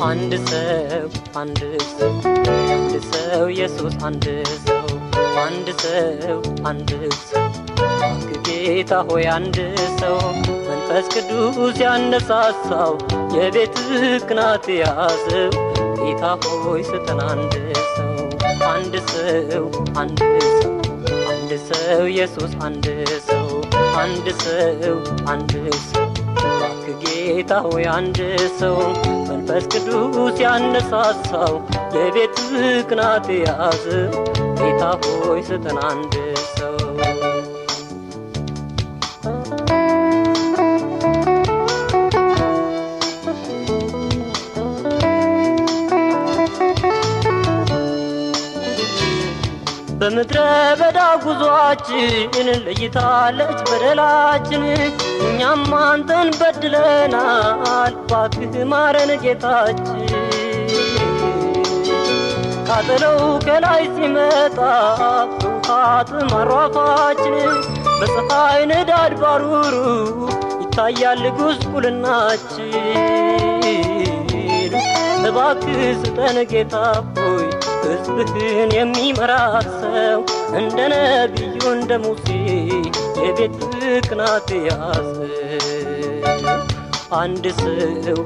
አንድ ሰው ኢየሱስ አንድ ሰው ጌታ ሆይ አንድ ሰው መንፈስ ቅዱስ ያነሳሳው የቤትህ ቅናት ያዘው ጌታ ሆይ ስጠን አንድ ሰው ኢየሱስ አንድ ሰው ጌታ ሆይ አንድ ሰው መንፈስ ቅዱስ ያነሳሳው የቤትህ ቅናት ያዘው ጌታ ሆይ ስጠን አንድ ሰው በምድረ በዳ ጉዟችን ለይታለች በደላችን እኛም አንተን በድለናል እባክህ ማረን ጌታችን ቃጠለው ከላይ ሲመጣ ውሃት ማሯፋችን በፀሐይ ንዳድ ባሩሩ ይታያል ጉስቁልናችን እባክህ ስጠን ጌታ ሆይ ሕዝብህን የሚመራ ሰው እንደ ነቢዩ እንደ ሙሴ የቤትህ ቅናት ያዘው አንድ ሰው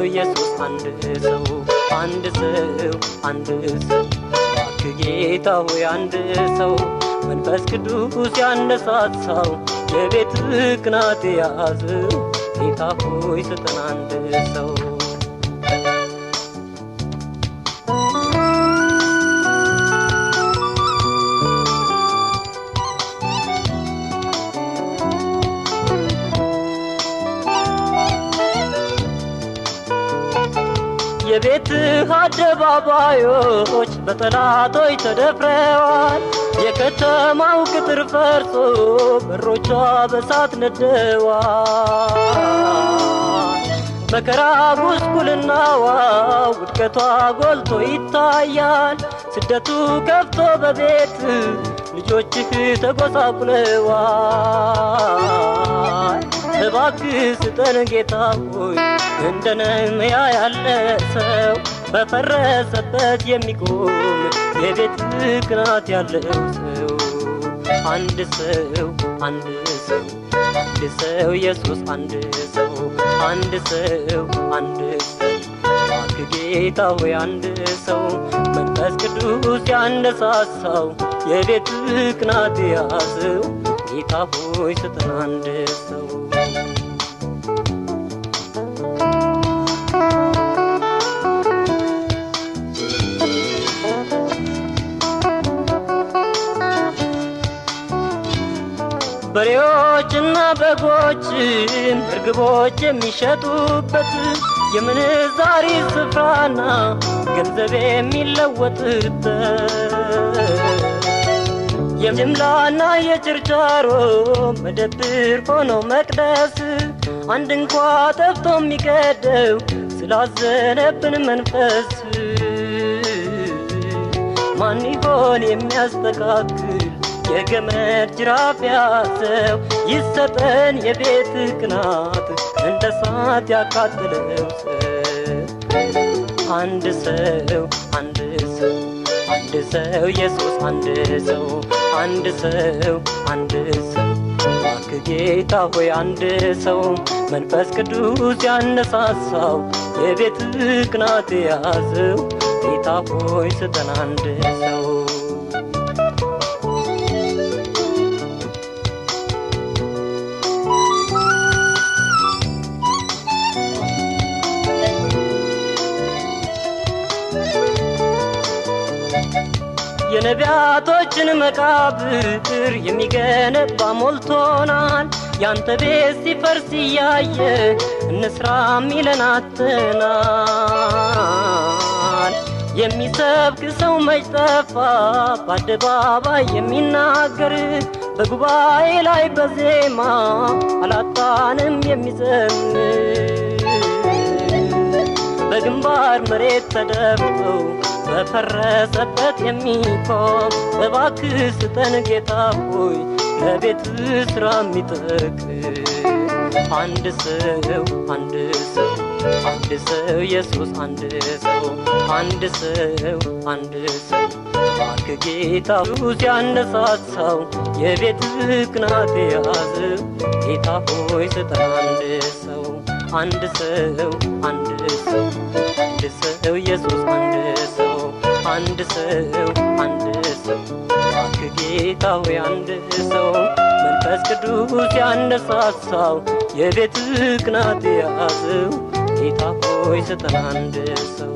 ኢየሱስ አንድ ሰው እባክህ ጌታ ሆይ አንድ ሰው መንፈስ ቅዱስ ያነሳሳው የቤትህ ቅናት ያዘው ጌታ ሆይ ስጠን አንድ ሰው የቤትህ አደባባዮች በጠላቶች ተደፍረዋል የከተማው ቅጥር ፈርሶ በሮቿ በሳት ነደዋል መከራ ጉስቁልናዋ ውድቀቷ ጎልቶ ይታያል ስደቱ ከፍቶ በቤት ልጆችህ ተጎሳቁለዋል እባክህ ስጠን ጌታ ሆይ እንደ ነህምያ ያለ ሰው በፈረሰበት የሚቆም የቤትህ ቅናት ያለው ሰው አንድ ሰው ኢየሱስ አንድ ሰው እባክህ ጌታ ሆይ አንድ ሰው መንፈስ ቅዱስ ያነሳሳው የቤትህ ቅናት ያዘው ጌታ ሆይ ስጠን አንድ ሰው በሬዎችና በጎችም እርግቦች የሚሸጡበት የምንዛሪ ስፍራና ገንዘብ የሚለወጥበት የጅምላና የችርቻሮ መደብር ሆኖ መቅደስ አንድ እንኳ ጠፍቶ የሚቀደው ስላዘነብን መንፈስ ማን ይሆን የሚያስተካክል የገመድ ጅራፍ ያዘው ይሰጠን የቤትህ ቅናት እንደ እሳት ያቃጠለው ሰው አንድ ሰው ኢየሱስ አንድ ሰው እባክህ ጌታ ሆይ አንድ ሰው መንፈስ ቅዱስ ያነሳሳው የቤትህ ቅናት ያዘው ጌታ ሆይ ስጠን አንድ ሰው የነቢያቶችን መቃብር የሚገነባ ሞልቶናል ያንተ ቤት ሲፈርስ እያየ እንስራ ሚለን አጥተናል የሚሰብክ ሰው መች ጠፋ በአደባባይ የሚናገር በጉባኤ ላይ በዜማ አላጣንም የሚዘምር በግንባር መሬት ተደፍተው በፈረሰበት የሚቆም እባክህ ስጠን ጌታ ሆይ ለቤትህ ስራ የሚጠቅም አንድ ሰው አንድ ሰው ኢየሱስ አንድ ሰው አንድ ሰው አንድ ሰው ባርክ ጌታ ሲያነሳሳው የቤት ቅናት የያዘው ጌታ ሆይ ስጠን አንድ ሰው አንድ ሰው አንድ ሰው ኢየሱስ አንድ ሰው አንድ ሰው አንድ ሰው ባርክ ጌታ ሆይ አንድ ሰው መንፈስ ቅዱስ ያነሳሳው የቤት ቅናት የያዘው ጌታ ሆይ ስጠን አንድ ሰው